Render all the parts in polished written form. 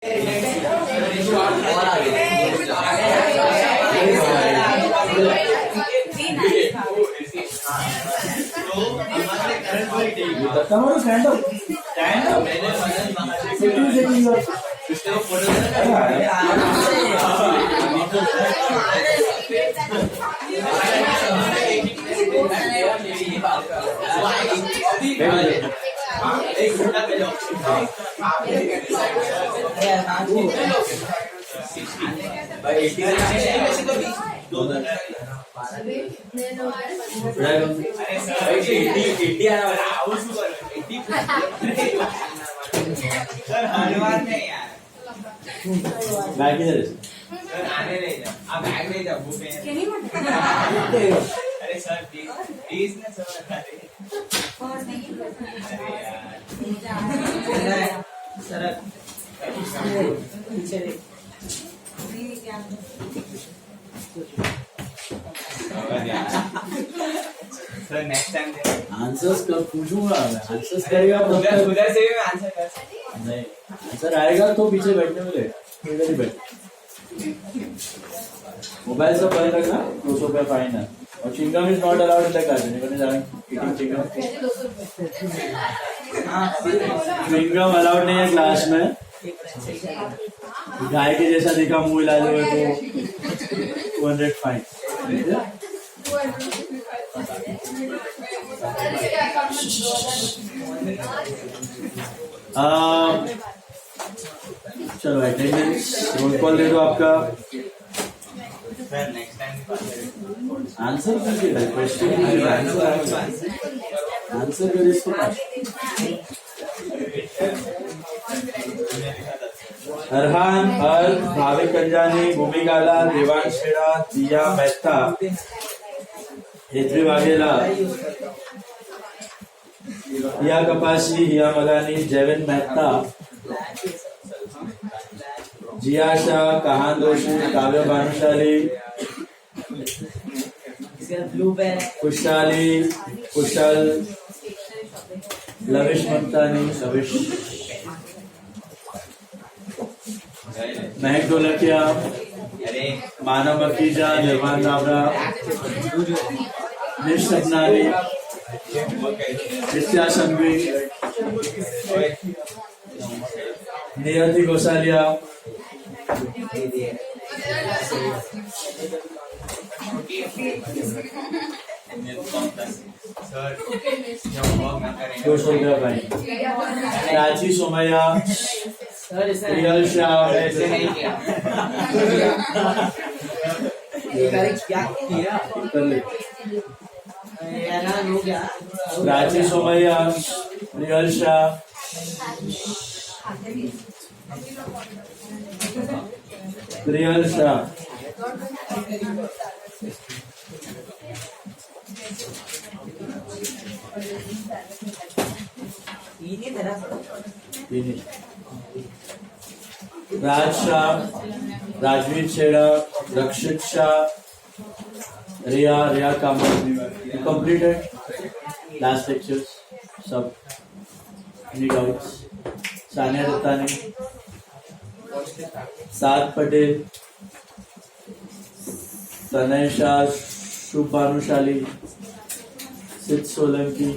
Come on, stand up. Stand up. Bag किधर है? Sir आने नहीं जा, आप बैग नहीं जा, बुक है। अरे सर प्लीज ना sir sir sir next time answers कब पूछूंगा मैं? आंसर्स करेगा उधर से भी मैं आंसर कर सकता हूं। नहीं, आंसर आएगा तो पीछे बैठने मिलेगा, इधर ही बैठ। मोबाइल से परे रखना, 200 रुपया फाइन है। और chewing gum is not allowed in the class. Anyone is eating chewing gum? Chewing gum allowed नहीं है क्लास में। गाय के जैसा दिखा, मुंह हिला दो तो 200 फाइन। चलो अटेंडेंस रोल कॉल दे दो आपका। आंसर कीजिए, क्वेश्चन आंसर करिए इसको। अरहान, हर, भाविक कंजानी, भूमि गाला, देवांश खेड़ा, दिया मेहता, हेत्री वाघेला, हिया कपासी, हिया मलानी, जैविन मेहता, जिया शाह, कहान दोषी, काव्य भानुशाली, खुशहाली, कुशल, लविश ममतानी, लविश, महक ढोलकिया, मानव मकीजा, निर्वाण नावरा, निश सपनानी, Nitya Sanghvi, Niyati Gosalia, Prachi Somaiya, Riyal Shah, Prachi Somaiya, Riyal Shah, Riyal Shah, Raj Shah, Rajveer Chheda, Rakshit Shah, Riya Kamat. Completed last lectures सब। Any doubts? सानिया दत्तानी, सात पटेल, सनय शाह, शुभ भानुशाली, सिद्ध सोलंकी,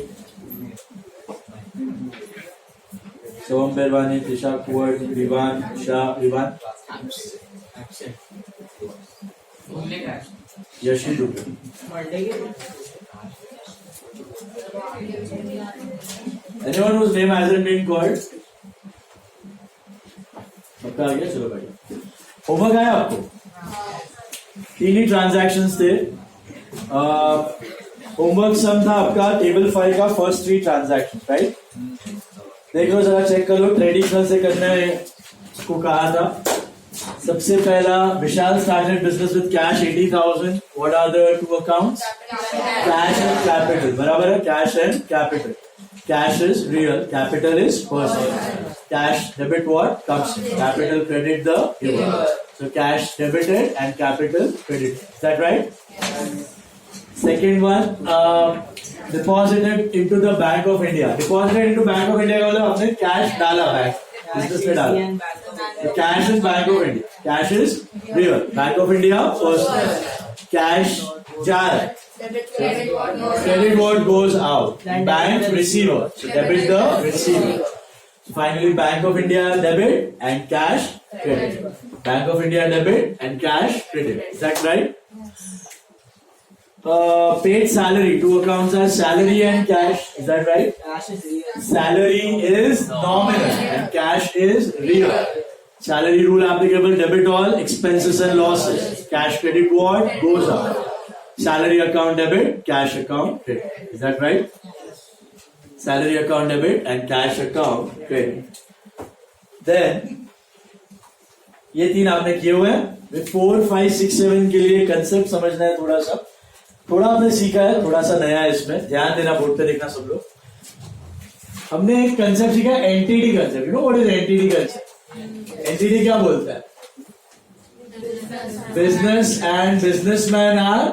सोम बेरवानी, दिशा कुंवर, Vivaan Shah, Vivaan Yeshi Dubey. Anyone whose name hasn't been called? सबका आ गया? चलो भाई, होमवर्क आया आपको? 3 ही ट्रांजैक्शंस थे। होमवर्क सम था आपका टेबल 5 का फर्स्ट 3 ट्रांजैक्शन, राइट? देख लो जरा, चेक कर लो। ट्रेडिशनल से करने को कहा था। सबसे पहला, Vishal started business with cash 80,000. What are the 2 accounts? Cash and capital. बराबर है, cash and capital. Cash is real, capital is personal. Cash debit what? Comes in. Capital credit the giver. So cash debited and capital credited. Is that right? Second one, deposited into the Bank of India. Deposited into Bank of India का मतलब हमने cash डाला bank, business में डाला. Cash is Bank of India. Cash is real. Bank of India personal. Cash जा रहा है. Credit what goes out. Bank receiver. So debit the receiver. So finally Bank of India debit and cash credit. Bank of India debit and cash credit. Is that right? Paid salary. Two accounts are salary and cash. Is that right? Cash is real. Salary is nominal and cash is real. Salary rule applicable, debit all expenses and losses. Cash credit what goes up. Salary account debit, cash account credit. Is that right? Salary account debit and cash account credit. Then ये तीन आपने किए हुए हैं. 4, 5, 6, 7 के लिए concept समझना है. थोड़ा आपने सीखा है, थोड़ा सा नया है इसमें. ध्यान देना, बोर्ड पे देखना सब लोग. हमने एक कंसेप्ट सीखा entity concept. You know what is entity concept? Entity क्या बोलता है? Business and businessman are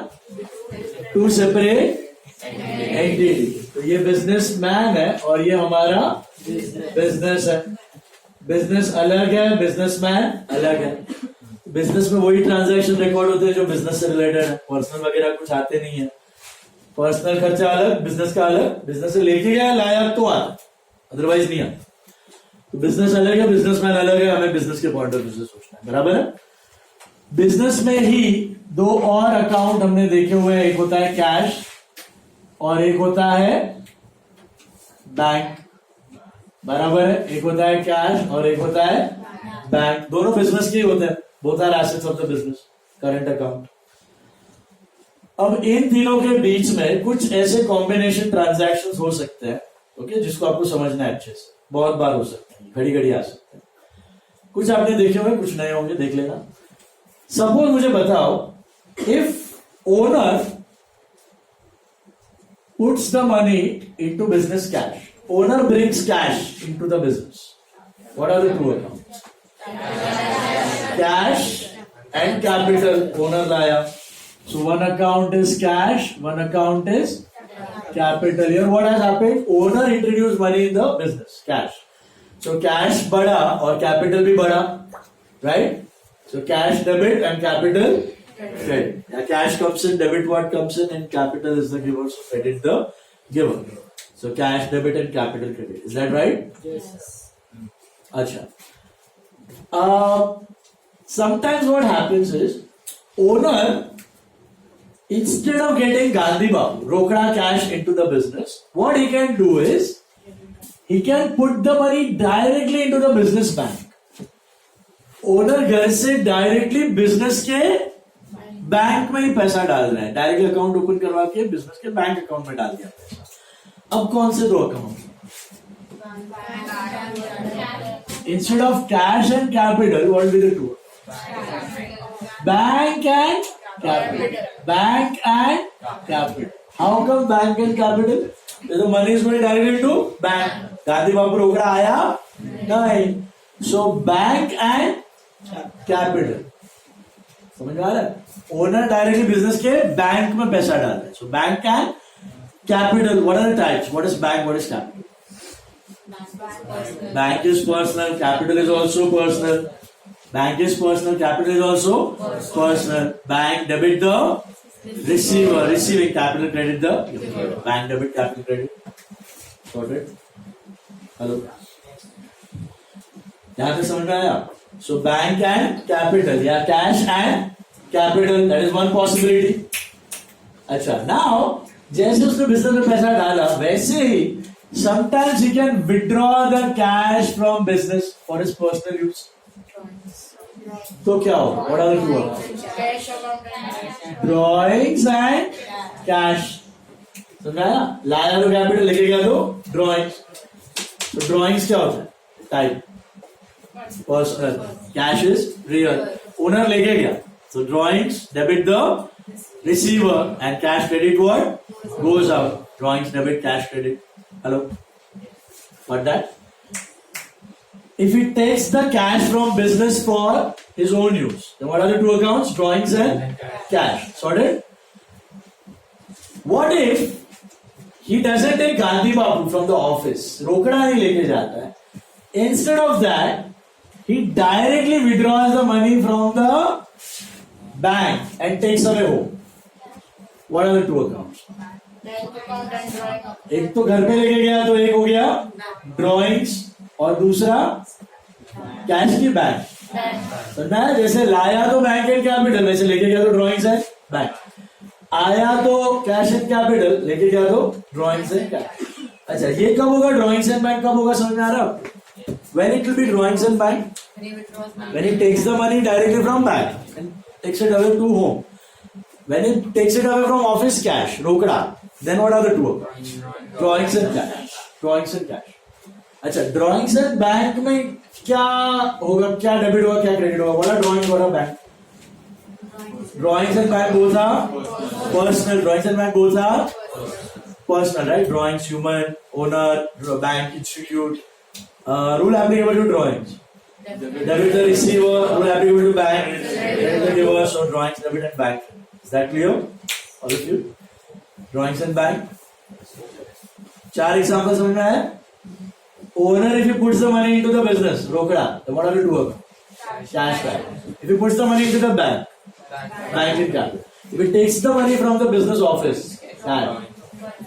two separate entity. तो ये बिजनेसमैन है और ये हमारा बिजनेस है. बिजनेस अलग है, बिजनेसमैन अलग है. बिजनेस में वही ट्रांजैक्शन रिकॉर्ड होते हैं जो बिजनेस से रिलेटेड है. पर्सनल वगैरह कुछ आते नहीं है. पर्सनल खर्चा अलग, बिजनेस का अलग. बिजनेस से लेके गया लाया तो आता, अदरवाइज नहीं आता. तो बिजनेस अलग है, बिजनेसमैन अलग है. हमें बिजनेस के पॉइंट ऑफ व्यू से सोचना है. बराबर है. बिजनेस में ही दो और अकाउंट हमने देखे हुए हैं. एक होता है कैश और एक होता है बैंक. बराबर है. एक होता है कैश और एक होता है बैंक. दोनों बिजनेस के ही होते हैं. Both are assets of the business. Current account. अब इन तीनों के बीच में कुछ ऐसे कॉम्बिनेशन ट्रांजैक्शंस हो सकते हैं, ओके, जिसको आपको समझना है अच्छे से. बहुत बार हो सकते हैं, घड़ी घड़ी आ सकते हैं. कुछ आपने देखे होंगे, कुछ नए होंगे, देख लेना. सपोज मुझे बताओ, if owner puts the money into business cash, owner brings cash into the business, what are the two accounts? Cash and capital. Owner लाया. So one account is cash, one account is capital. Here what has happened? Owner introduced money in the business, cash. So cash बढ़ा और capital भी बढ़ा, right? So cash debit and capital credit. Yeah, cash comes in, debit what comes in, and capital is the giver, so credit the giver. So cash debit and capital credit. Is that right? Yes. Acha. Sometimes what happens is, owner, instead of getting Gandhi Babu, Rokda cash into the business, what he can do is, he can put the money directly into the business bank. Owner घर से directly business के bank में ही पैसा डाल रहे हैं. Direct account open करवा के बिजनेस के बैंक अकाउंट में डाल दिया पैसा. अब कौन से दो account? Instead of cash and capital, what will be the two? Bank and capital. Bank and capital. How come bank and capital? The money is going directly to bank. Gandhi बाबू रोकड़ा आया नहीं. So bank and capital. समझ में आ रहा है? Owner directly business के बैंक में पैसा डाल रहा है. So bank and capital. What are the types? What is bank? What is capital? Bank is personal, capital is also personal. Bank is personal, capital is also personal. Bank debit the receiver, receiving. Capital credit the bank debit capital credit. Sorted? Hello, यहां से समझ में आया? सो bank and capital या cash and capital, that is one possibility. अच्छा, now जैसे उसने business में पैसा डाला, वैसे he sometimes he can withdraw the cash from business for his personal use. तो क्या होगा? What are the two accounts? Drawings and cash. समझाया? लाया तो कैपिटल, लेके गया तो ड्रॉइंग्स. तो ड्रॉइंग्स क्या होता है? Type personal. Cash is real. Owner लेके गया, so drawings debit the receiver and cash credit what goes out. Drawings debit, cash credit. Hello, got that? If he takes the cash from business for his own use, then what are the two accounts? Drawings and cash. Sorted? What if he doesn't take Gandhi Babu from the office? रोकड़ा नहीं लेके जाता है. Instead of that, he directly withdraws the money from the bank and takes away home. What are the two accounts? एक तो घर पे लेके गया तो एक हो गया ड्रॉइंग्स और दूसरा कैश की बैंक. समझना है? जैसे लाया तो बैंक एंड कैपिटल, वैसे लेके गया तो ड्रॉइंग्स एंड बैंक. आया तो कैश एंड कैपिटल, लेके गया तो ड्रॉइंग्स एंड कैश. अच्छा, ये कब होगा ड्रॉइंग्स एंड बैंक? कब होगा समझ में आ रहा? When it will be drawings and bank? When he takes the money directly from bank and takes it away to home. When he takes it away from office cash, रोकड़ा, then what are the two accounts? Drawings and cash. Drawings and cash. अच्छा, drawings and bank में क्या होगा? क्या debit होगा, क्या credit होगा? बोला drawings और bank. Drawings and bank both are personal. Drawings and bank both are personal, right? Drawings, human, owner, bank, institute. Rule applicable to drawings. Debit the receiver, rule applicable to bank, debit the giver, so drawings, debit and bank. Is that clear? All of you? Drawings and bank. 4 examples समझ में आया? Owner, if he puts the money into the business, रोकड़ा, then what are the two accounts? Cash bank. If he puts the money into the bank, bank and cash. If he takes the money from the business office, cash.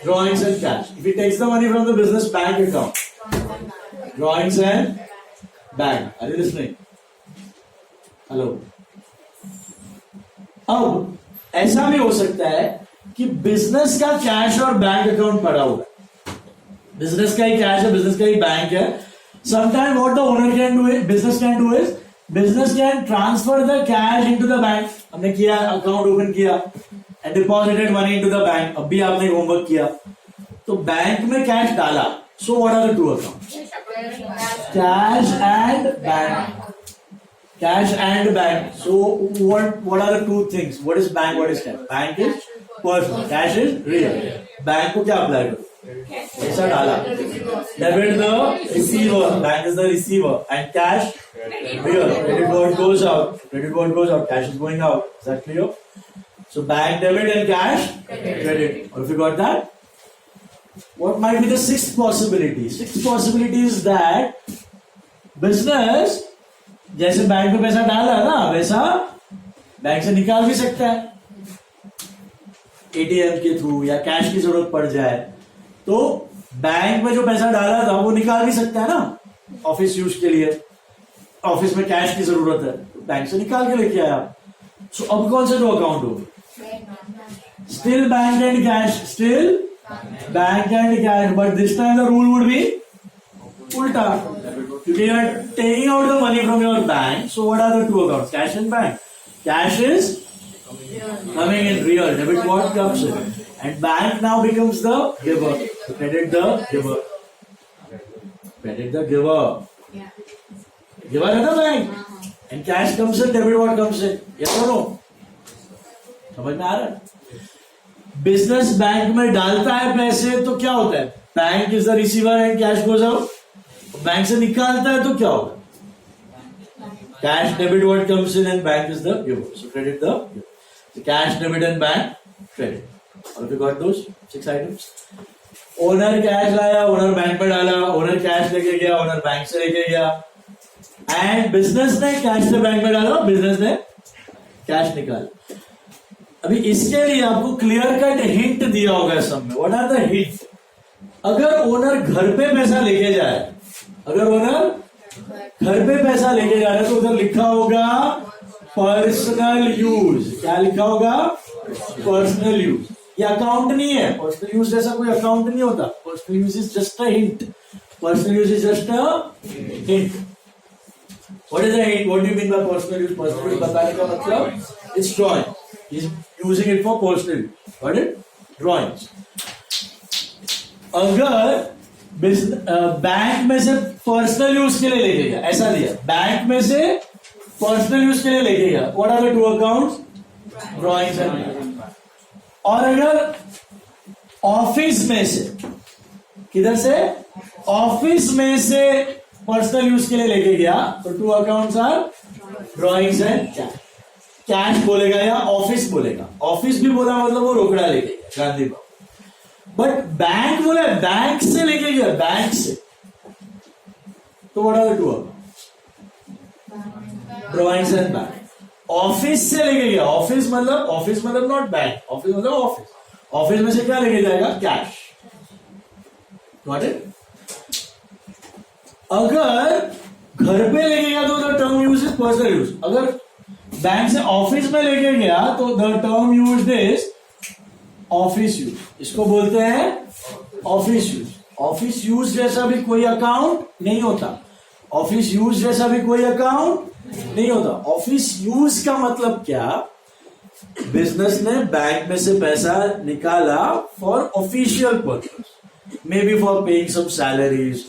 Drawings and cash. If he takes the money from the business bank account, drawings and bank. Are you listening? Hello. अब ऐसा भी हो सकता है कि business का cash और bank account पड़ा हुआ है. बिजनेस का ही कैश है, बिजनेस का ही बैंक है. Sometime what the owner can do is, business can do is, business can transfer the cash into the bank. हमने किया, अकाउंट ओपन किया and deposited money into the bank. अब भी आपने होमवर्क किया तो बैंक में कैश डाला. So what are the two accounts? Cash and bank. Cash and bank. So what are the two things? What is bank? What is cash? Bank is personal. Cash is real. Bank को क्या apply करो? पैसा डाला. Debit the receiver. Bank is the receiver. And cash real. Credit what goes out. Credit what goes out. Cash is going out. Is that clear? So bank debit and cash credit. Or if you got that? What might be the sixth possibility? Sixth possibility is that business जैसे bank में पैसा डाला ना वैसा bank से निकाल भी सकता है एटीएम के थ्रू, या कैश की जरूरत पड़ जाए तो बैंक में जो पैसा डाला था वो निकाल भी सकता है ना ऑफिस यूज के लिए. ऑफिस में कैश की जरूरत है तो बैंक से निकाल के लेके आया. सो अब कौन सा दो अकाउंट होगा? Still bank and cash. Still bank and cash, but this time the rule would be ulta. Because you are taking out the money from your bank, so what are the two accounts? Cash and bank. Cash is coming in real. Debit what comes in, and bank now becomes the giver. So credit the giver. Credit the giver. Giver है ना bank, and cash comes in. Debit what comes in. Yes or no? समझ में आ रहा है? Business bank में डालता है पैसे तो क्या होता है? Bank is the receiver and cash goes out. Bank से निकालता है तो क्या होगा? Cash debit what comes in and bank is the giver. So credit the cash debit and bank credit. और you got those 6 items. Owner cash लाया, owner bank में डाला, ओनर कैश लेके गया, ओनर बैंक से लेके गया, एंड बिजनेस ने कैश से बैंक में डाला, बिजनेस ने कैश निकाला. अभी इसके लिए आपको क्लियर कट हिंट दिया होगा सब में. What are the hint? अगर ओनर घर पे पैसा लेके जाए, अगर ओनर घर पे पैसा लेके जा रहा है तो उधर लिखा होगा पर्सनल यूज. क्या लिखा होगा? Personal use. ये अकाउंट नहीं है. पर्सनल यूज जैसा कोई अकाउंट नहीं होता. Personal use is just a hint. Personal use is just a hint. What is the hint? What do you mean by personal use? Personal use बताने का मतलब it's drawing. He's using it for personal. Got it? Drawings. अगर bank में से personal use के लिए लेके गया, ऐसा दिया, बैंक में से पर्सनल यूज के लिए लेके गया, what are the two accounts? Drawings and. और अगर ऑफिस में से, किधर से? ऑफिस में से पर्सनल यूज के लिए लेके गया तो two accounts are drawings and cash. Cash बोलेगा या ऑफिस बोलेगा? ऑफिस भी बोला मतलब वो रोकड़ा लेके गया गांधी बाबू. बट बैंक बोला बैंक से लेके गया, बैंक से, तो what are the two accounts? Drawings and bank. Office से लेके गया, ऑफिस मतलब नॉट बैंक, ऑफिस मतलब ऑफिस, ऑफिस में से क्या लेके जाएगा? कैश। Got it? अगर घर पे लेके गया तो the term use is personal use. अगर बैंक से ऑफिस में लेके गया तो the term use is office use. इसको बोलते हैं ऑफिस यूज। ऑफिस यूज जैसा भी कोई अकाउंट नहीं होता, ऑफिस यूज जैसा भी कोई अकाउंट नहीं होता। ऑफिस यूज का मतलब क्या? बिजनेस ने बैंक में से पैसा निकाला for official purpose, maybe for paying some salaries,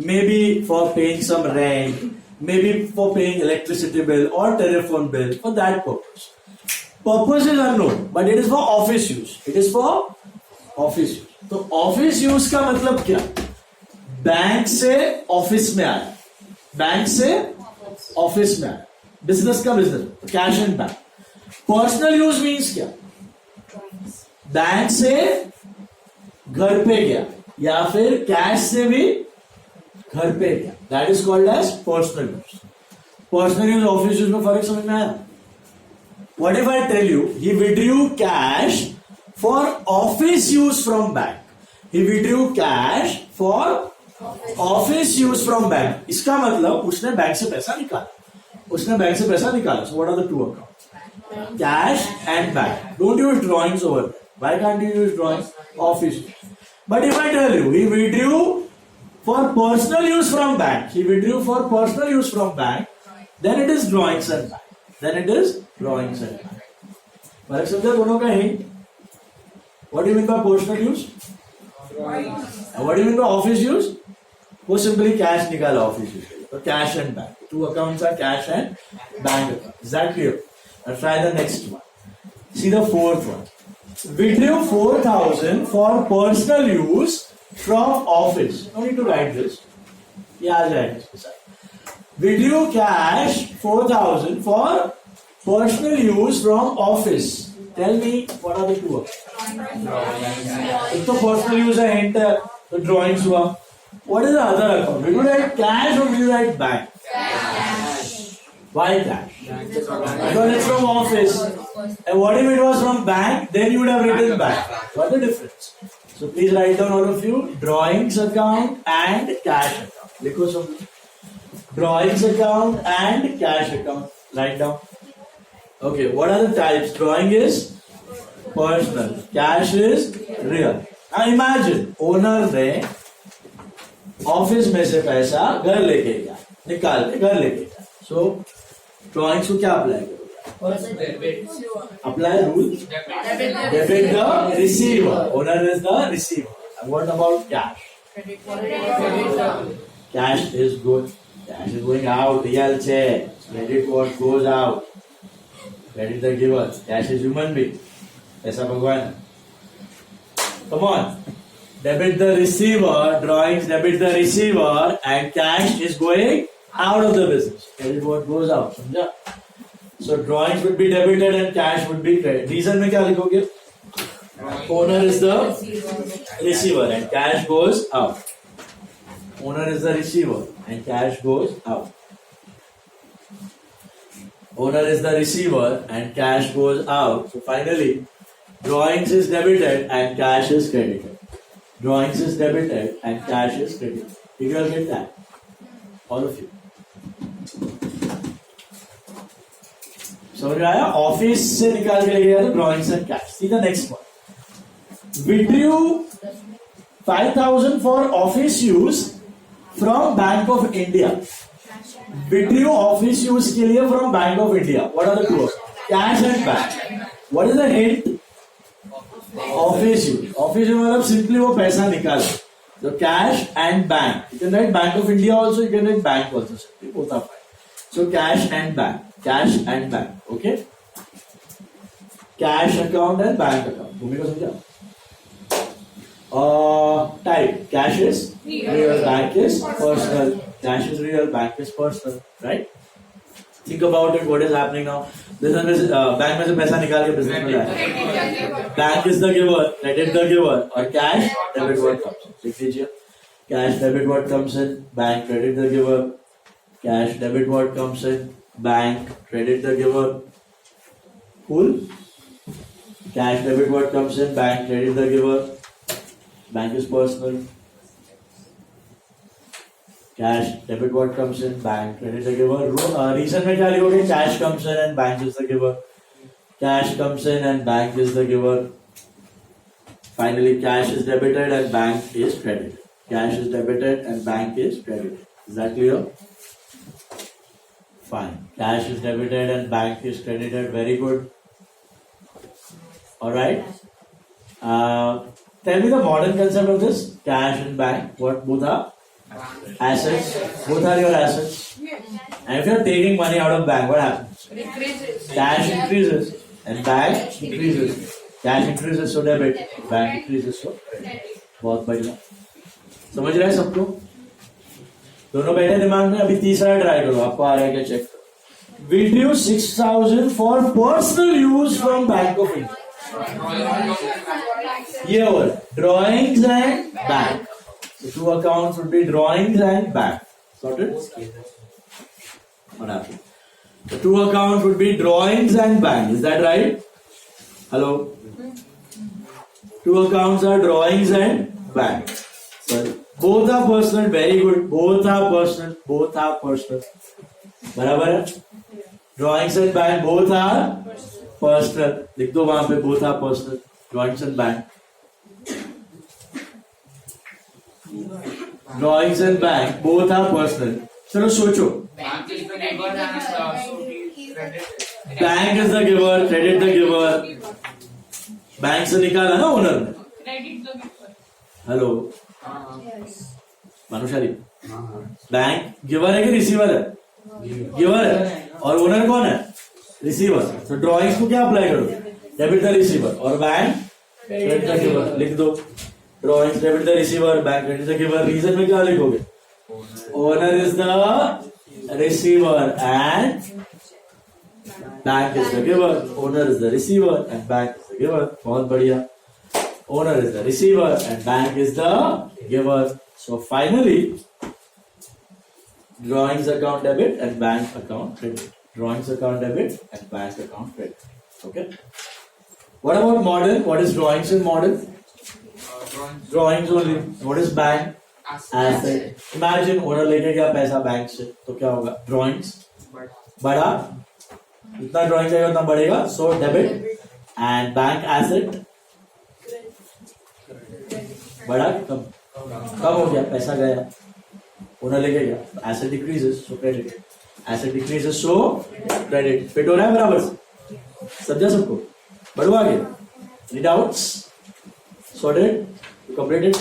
maybe for paying some rent, maybe for paying electricity bill or telephone bill, for that purpose. Purpose is unknown, but it is for office use. It is for office use. तो office use का मतलब क्या? Bank से office में आया, bank से office में आया, बिजनेस का business, cash and bank. Personal use means क्या? बैंक से घर पे गया या फिर कैश से भी घर पे गया, that is called as personal use. Personal use office use में फर्क समझ में आया? What if I tell you he withdrew cash for office use from bank, he withdrew cash for office use from bank. इसका मतलब उसने bank से पैसा निकाला, उसने बैंक से पैसा निकाला। So what are the two account? Cash and bank. Don't use drawings over there. Why can't you use drawings? Office. But if I tell you he withdrew for personal use from bank, he withdrew for personal use from bank, then it is drawings and bank. Then it is drawings and bank. फर्क समझा दोनों का hint? What do you mean by personal use? What do you mean by office use? वो simply cash निकाला office use के लिए, तो cash and bank. Two accounts are cash and bank account. Is that clear? Now try the next one. See the fourth one. Withdrew 4,000 for personal use from office. No need to write this. ये आ जाएगा इसके साथ. Withdrew cash 4,000 for personal use from office. Tell me what are the two? एक तो personal use है, hint है, तो drawings हुआ. What is the other account? Will you write cash or will you write bank? Cash. Why cash? Because it's from office. And what if it was from bank? Then you would have written bank. What's the difference? So please write down all of you drawings account and cash account. लिखो सब. Drawings account and cash account. Write down. Okay, what are the types? Drawing is personal. Cash is real. Now imagine owner ने office में से पैसा घर लेके गया, निकाल के घर लेके गया. So drawings को क्या अप्लाई करोगे? Apply rule. Debit the receiver. Owner is the receiver. And what about cash? Cash is good. Cash is going out. Real check. Credit what goes out. Credit the giver. Cash is human being. ऐसा भगवान है. Come on. Debit the receiver. Drawings debit the receiver. And cash is going out of the business. Credit what goes out. समझा? So drawings would be debited and cash would be credited. Reason में क्या लिखोगे? Owner is the receiver and cash goes out. Owner is the receiver and cash goes out. Owner is the receiver and cash goes out. So finally, drawings is debited and cash is credited. Drawings is debited and cash is credited. Did you all get that? All of you. समझ में आया? Office से निकाल के ले गया तो drawings and cash. See the next one. Withdrew 5,000 for office use from bank of India. Withdrew office use के लिए from bank of India. What are the two? Cash and bank. What is the hint? Office use. Office use मतलब simply वो पैसा निकाला. So cash and bank. You can write Bank of India also. You can write bank also. Simply both are fine. So cash and bank. Cash and bank. Okay. Cash account and bank account. भूमि को समझा? Type. Cash is real. Bank is personal. Cash is real. Bank is personal. Right? Think about it. What is happening now? Business bank में से पैसा निकाल के business में लाया. Bank is the giver, credit the giver, और cash debit what comes in. लिख लीजिए. Cash debit what comes in, bank credit the giver. Cash debit what comes in, bank credit the giver. Cool. Cash debit what comes in, bank credit the giver. Bank is personal. Cash debit what comes in, bank credit the giver. Reason में क्या लिखोगे? Cash comes in and bank is the giver. Cash comes in and bank is the giver. Finally, cash is debited and bank is credited. Cash is debited and bank is credited. Is that clear? Fine. Cash is debited and bank is credited. Very good. All right. Tell me the modern concept of this. Cash and bank. What both are? Assets. Both are your assets. And if you are taking money out of bank, what happens? Cash increases and bank decreases. Cash increases so debit, bank increases so credit. बहुत बढ़िया. समझ रहे हैं सबको? दोनों बैठे दिमाग में. अभी तीसरा ट्राई करो. आपको आ रहा है क्या? Check. Withdrew 6,000 for personal use from Bank of India. ये और drawings and bank. The two accounts would be drawings and bank. Sorted? What happened? The two accounts would be drawings and bank. Is that right? Hello? Two accounts are drawings and bank. Sorry. Both are personal. Very good. Both are personal. Both are personal. बराबर है? Drawings and bank both are personal. लिख दो वहां पे both are personal. Drawings and bank. Drawings and bank both are personal. चलो सोचो. Bank is the giver and so he credit. Bank is the giver, credit the giver. Bank से निकाला ना owner ने. Credit the giver. हेलो मानुषारी. Bank giver है कि receiver है? गिवर है. और ओनर कौन है? रिसीवर. तो ड्रॉइंग्स को क्या अप्लाई करो? डेबिट द रिसीवर और बैंक क्रेडिट द गिवर. लिख दो. Drawings debit the receiver, bank credit the giver. Reason में क्या लिखोगे? Owner is the receiver and bank is the giver. Owner is the receiver and bank is the giver. बहुत बढ़िया. Owner is the receiver and bank is the giver. So finally, drawings account debit and bank account credit. Drawings account debit and bank account credit. Okay. What about modern? What is drawings in modern? Drawings only. What is bank? Asset. Imagine owner लेके गया पैसा bank से, तो क्या होगा? Drawings बड़ा. जितना drawing चाहिए उतना बढ़ेगा. So debit and bank asset बड़ा कम हो गया. पैसा गया, ओनर लेके गया. एसेट डिक्रीजेस सो क्रेडिट. एसेट डिक्रीजेस सो क्रेडिट. फिट हो रहा है बराबर से? समझा सबको? बढ़वा गया. Any doubts? सॉर्टेड? कंप्लीटेड?